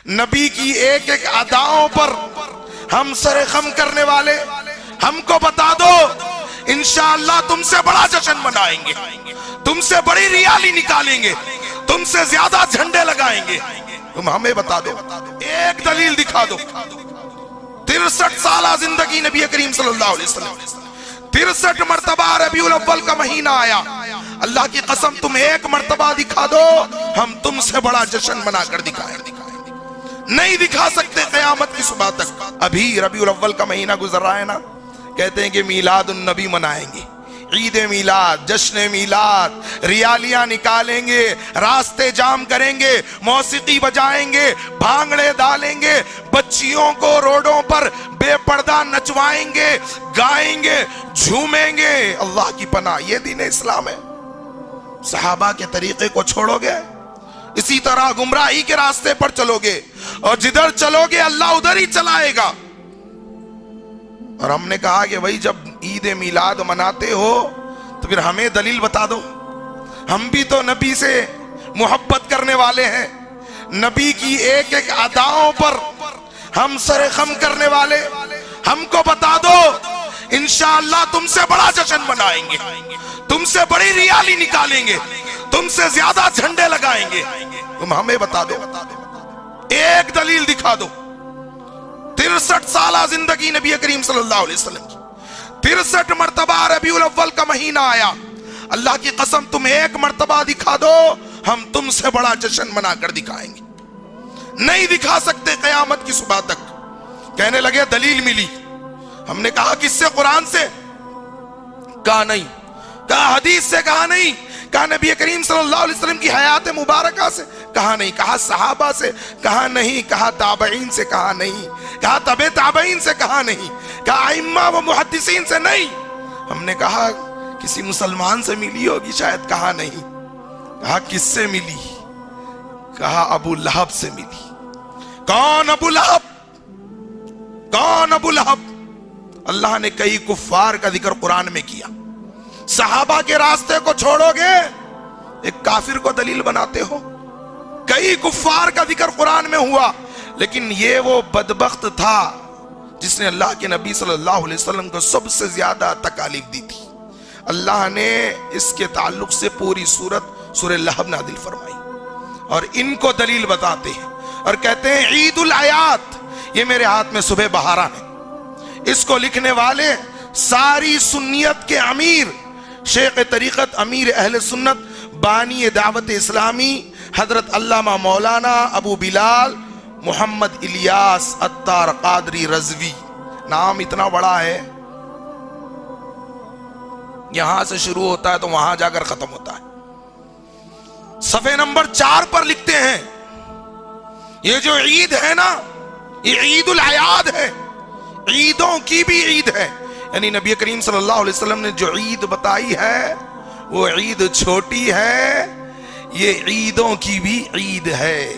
نبی کی ایک ایک اداؤں پر ہم سر خم کرنے والے، ہم کو بتا دو انشاءاللہ تم سے بڑا جشن منائیں گے، تم سے بڑی ریالی نکالیں گے، تم سے زیادہ جھنڈے لگائیں گے۔ تم ہمیں بتا دو، ایک دلیل دکھا دو۔ 63 سالہ زندگی نبی کریم صلی اللہ علیہ وسلم، 63 مرتبہ ربیع الاول کا مہینہ آیا، اللہ کی قسم تم ایک مرتبہ دکھا دو، ہم تم سے بڑا جشن منا کر دکھائیں۔ نہیں دکھا سکتے قیامت کی صبح تک۔ ابھی ربیع الاول کا مہینہ گزر رہا ہے نا، کہتے ہیں کہ میلاد النبی منائیں گے، عید میلاد، جشن میلاد، ریالیاں نکالیں گے، راستے جام کریں گے، موسیقی بجائیں گے، بھانگڑے ڈالیں گے، بچیوں کو روڈوں پر بے پردہ نچوائیں گے، گائیں گے، جھومیں گے۔ اللہ کی پناہ، یہ دین اسلام ہے؟ صحابہ کے طریقے کو چھوڑو گے، اسی طرح گمراہی کے راستے پر چلو گے، اور جدھر چلو گے اللہ ادھر ہی چلائے گا۔ اور ہم نے کہا کہ بھائی جب عید میلاد مناتے ہو تو پھر ہمیں دلیل بتا دو، ہم بھی تو نبی سے محبت کرنے والے ہیں، نبی کی ایک ایک اداؤں پر ہم سر خم کرنے والے، ہم کو بتا دو انشاءاللہ تم سے بڑا جشن منائیں گے، تم سے بڑی ریالی نکالیں گے، تم سے زیادہ جھنڈے لگائیں گے۔ تم ہمیں بتا دو، ایک دلیل دکھا دو۔ 63 سالہ زندگی نبی کریم صلی اللہ علیہ وسلم کی، 63 مرتبہ ربیع الاول کا مہینہ آیا، اللہ کی قسم تم ایک مرتبہ دکھا دو، ہم تم سے بڑا جشن منا کر دکھائیں گے۔ نہیں دکھا سکتے قیامت کی صبح تک۔ کہنے لگے دلیل ملی، ہم نے کہا کس سے؟ قرآن سے؟ کہا نہیں۔ کہا حدیث سے؟ کہا نہیں۔ کہا نبی کریم صلی اللہ علیہ وسلم کی حیات مبارکہ سے؟ کہا نہیں۔ کہا صحابہ سے؟ کہا نہیں۔ کہا تابعین سے؟ کہا نہیں۔ کہا تبع تابعین سے؟ کہا نہیں۔ کہا ائمہ و محدثین سے؟ نہیں۔ ہم نے کہا کسی مسلمان سے ملی ہوگی شاید؟ کہا نہیں۔ کہا کس سے ملی؟ کہا ابو لہب سے ملی۔ کون ابو لہب؟ کون ابو لہب؟ اللہ نے کئی کفار کا ذکر قرآن میں کیا۔ صحابہ کے راستے کو چھوڑو گے، ایک کافر کو دلیل بناتے ہو۔ کئی کفار کا ذکر قرآن میں ہوا، لیکن یہ وہ بدبخت تھا جس نے اللہ کے نبی صلی اللہ علیہ وسلم کو سب سے زیادہ تکالیف دی تھی۔ اللہ نے اس کے تعلق سے پوری سورہ لہب نازل فرمائی، اور ان کو دلیل بتاتے ہیں اور کہتے ہیں عید الآیات۔ یہ میرے ہاتھ میں صبح بہارا ہے، اس کو لکھنے والے ساری سنیت کے امیر، شیخ طریقت، امیر اہل سنت، بانی دعوت اسلامی، حضرت علامہ مولانا ابو بلال محمد الیاس عطار قادری رضوی۔ نام اتنا بڑا ہے، یہاں سے شروع ہوتا ہے تو وہاں جا کر ختم ہوتا ہے۔ صفحے نمبر 4 پر لکھتے ہیں یہ جو عید ہے نا، یہ عید الاعیاد ہے، عیدوں کی بھی عید ہے۔ یعنی نبی کریم صلی اللہ علیہ وسلم نے جو عید بتائی ہے وہ عید چھوٹی ہے، یہ عیدوں کی بھی عید ہے۔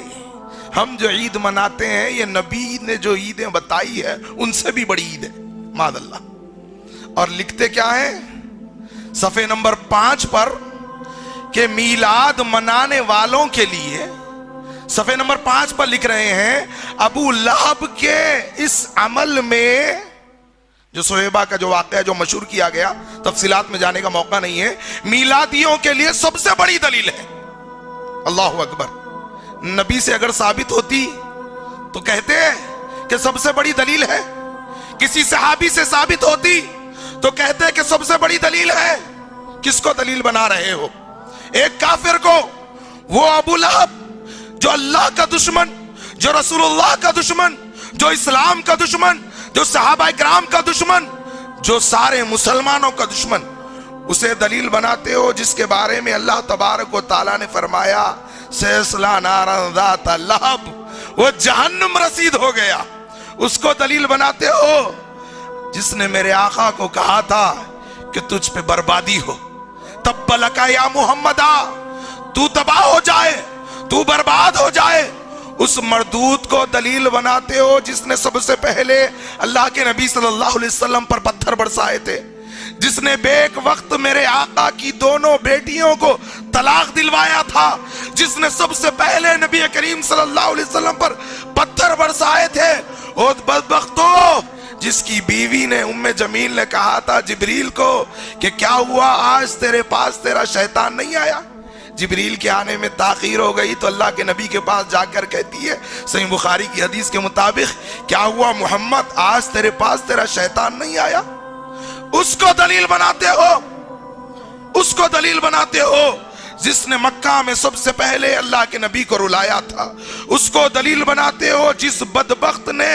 ہم جو عید مناتے ہیں یہ نبی نے جو عیدیں بتائی ہے ان سے بھی بڑی عید ہے، معاذ اللہ۔ اور لکھتے کیا ہیں صفحے نمبر 5 پر کہ میلاد منانے والوں کے لیے، صفحے نمبر 5 پر لکھ رہے ہیں ابو لہب کے اس عمل میں، جو صہیبہ کا جو واقعہ جو مشہور کیا گیا، تفصیلات میں جانے کا موقع نہیں ہے، میلادیوں کے لیے سب سے بڑی دلیل ہے۔ اللہ اکبر۔ نبی سے اگر ثابت ہوتی تو کہتے کہ سب سے بڑی دلیل ہے، کسی صحابی سے ثابت ہوتی تو کہتے کہ سب سے بڑی دلیل ہے۔ کس کو دلیل بنا رہے ہو؟ ایک کافر کو، وہ ابو لہب جو اللہ کا دشمن، جو رسول اللہ کا دشمن، جو اسلام کا دشمن، جو صحابہ کرام کا دشمن، جو سارے مسلمانوں کا دشمن، اسے دلیل بناتے ہو جس کے بارے میں اللہ تبارک و تعالیٰ نے فرمایا سیصلی نارا ذات لہب، وہ جہنم رسید ہو گیا۔ اس کو دلیل بناتے ہو جس نے میرے آقا کو کہا تھا کہ تجھ پہ بربادی ہو، تب لکا یا محمدہ، تو تباہ ہو جائے، تو برباد ہو جائے۔ اس مردود کو دلیل بناتے ہو جس نے سب سے پہلے اللہ کے نبی صلی اللہ علیہ وسلم پر پتھر برسائے تھے، جس نے بیک وقت میرے آقا کی دونوں بیٹیوں کو طلاق دلوایا تھا، جس نے سب سے پہلے نبی کریم صلی اللہ علیہ وسلم پر او بدبختو جس کی بیوی نے ام جمیل نے کہا تھا جبریل کو کہ کیا ہوا آج تیرے پاس تیرا شیطان نہیں آیا؟ جبریل کے آنے میں تاخیر ہو گئی تو اللہ کے نبی کے پاس جا کر کہتی ہے صحیح بخاری کی حدیث کے مطابق کیا ہوا محمد آج تیرے پاس تیرا شیطان نہیں آیا؟ اس کو دلیل بناتے ہو، اس کو دلیل بناتے ہو جس نے مکہ میں سب سے پہلے اللہ کے نبی کو رلایا تھا، اس کو دلیل بناتے ہو جس بدبخت نے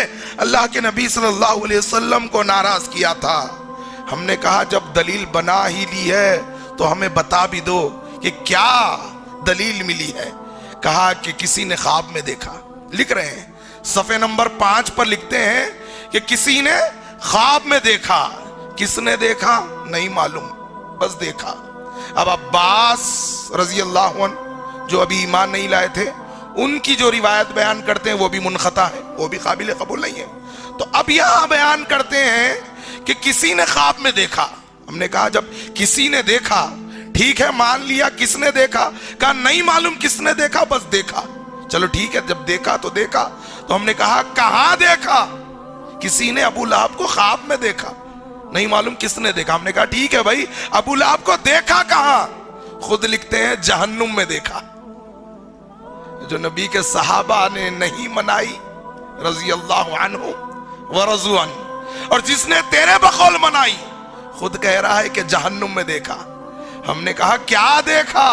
اللہ کے نبی صلی اللہ علیہ وسلم کو ناراض کیا تھا۔ ہم نے کہا جب دلیل بنا ہی لی ہے تو ہمیں بتا بھی دو کہ کیا دلیل ملی ہے۔ کہا کہ کسی نے خواب میں دیکھا، لکھ رہے ہیں صفحے نمبر 5 پر لکھتے ہیں کہ کسی نے خواب میں دیکھا۔ کس نے دیکھا نہیں معلوم، بس دیکھا۔ اب عباس رضی اللہ عنہ جو ابھی ایمان نہیں لائے تھے، ان کی جو روایت بیان کرتے ہیں وہ بھی منقطع ہے، وہ بھی قابل قبول نہیں ہے۔ تو اب یہاں بیان کرتے ہیں کہ کسی نے خواب میں دیکھا۔ ہم نے کہا جب کسی نے دیکھا ٹھیک ہے، مان لیا کس نے دیکھا، کہا نہیں معلوم کس نے دیکھا، بس دیکھا۔ چلو ٹھیک ہے، جب دیکھا تو دیکھا، تو ہم نے کہا کہاں دیکھا؟ کسی نے ابو لہب کو خواب میں دیکھا، نہیں معلوم کس نے دیکھا۔ ہم نے کہا ٹھیک ہے بھائی، ابو لہب کو دیکھا کہاں؟ خود لکھتے ہیں جہنم میں دیکھا۔ جو نبی کے صحابہ نے نہیں منائی رضی اللہ عنہ ورضوا عنہ، اور جس نے تیرے بقول منائی خود کہہ رہا ہے کہ جہنم میں دیکھا۔ ہم نے کہا کیا دیکھا؟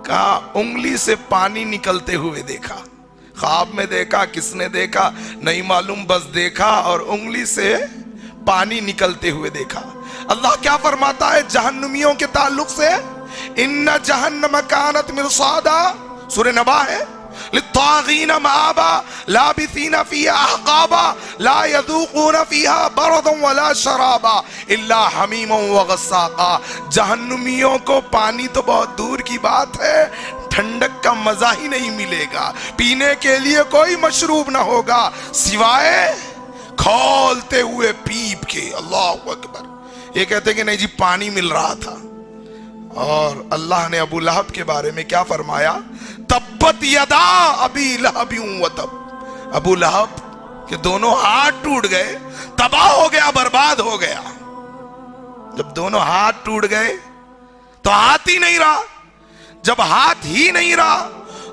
کہا انگلی سے پانی نکلتے ہوئے دیکھا۔ خواب میں دیکھا، کس نے دیکھا نہیں معلوم، بس دیکھا اور انگلی سے پانی نکلتے ہوئے دیکھا۔ اللہ کیا فرماتا ہے جہنمیوں کے تعلق سے؟ ان جہنم کانت مرصادا، سورہ نبا ہے، للطاغین مآبا لابثین فیہا احقابا لا یذوقون فیہا بردا ولا شرابا الا حمیما وغساقا۔ جہنمیوں کو پانی تو بہت دور کی بات ہے، ٹھنڈک کا مزہ ہی نہیں ملے گا، پینے کے لیے کوئی مشروب نہ ہوگا سوائے کھولتے ہوئے پیپ کے۔ اللہ اکبر۔ یہ کہتے کہ نہیں جی پانی مل رہا تھا۔ اور اللہ نے ابو لہب کے بارے میں کیا فرمایا؟ تبت یدا ابی لہب وتب۔ ابو لہب کے دونوں ہاتھ ٹوٹ گئے، تباہ ہو گیا، برباد ہو گیا۔ جب دونوں ہاتھ ٹوٹ گئے تو ہاتھ ہی نہیں رہا، جب ہاتھ ہی نہیں رہا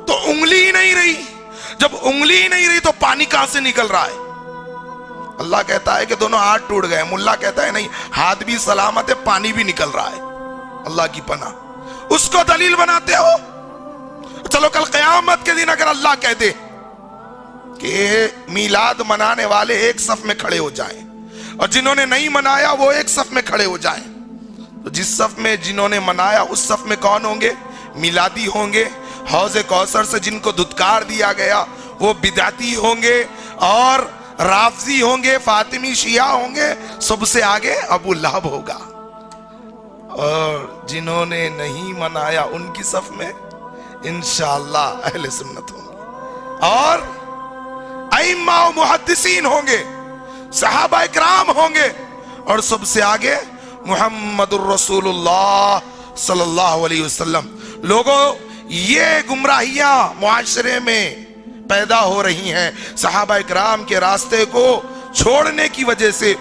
تو انگلی ہی نہیں رہی، جب انگلی ہی نہیں رہی تو پانی کہاں سے نکل رہا ہے؟ اللہ کہتا ہے کہ دونوں ہاتھ ٹوٹ گئے، ملا کہتا ہے نہیں ہاتھ بھی سلامت ہے، پانی بھی نکل رہا ہے۔ اللہ کی پناہ، اس کو دلیل بناتے ہو۔ چلو کل قیامت کے دن اگر اللہ کہہ دے کہ میلاد منانے والے ایک صف میں کھڑے ہو جائیں اور جنہوں نے نہیں منایا وہ ایک صف میں کھڑے ہو جائیں، تو جس صف میں جنہوں نے منایا اس صف میں کون ہوں گے؟ میلادی ہوں گے۔ حوض کوثر سے جن کو دھتکار دیا گیا وہ بدعتی ہوں گے، اور رافضی ہوں گے، فاطمی شیعہ ہوں گے، سب سے آگے ابو لہب ہوگا۔ اور جنہوں نے نہیں منایا ان کی صف میں انشاءاللہ اہل سنت ہوں گے، اور ائمہ و محدثین ہوں گے، صحابہ اکرام ہوں گے، اور سب سے آگے محمد الرسول اللہ صلی اللہ علیہ وسلم۔ لوگوں یہ گمراہیاں معاشرے میں پیدا ہو رہی ہیں صحابہ اکرام کے راستے کو چھوڑنے کی وجہ سے۔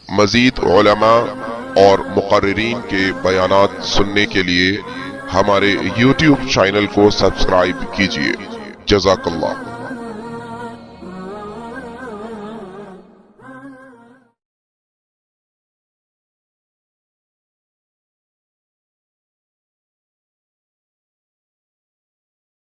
مزید علماء اور مقررین کے بیانات سننے کے لیے ہمارے YouTube چینل کو سبسکرائب کیجیے۔ جزاک اللہ۔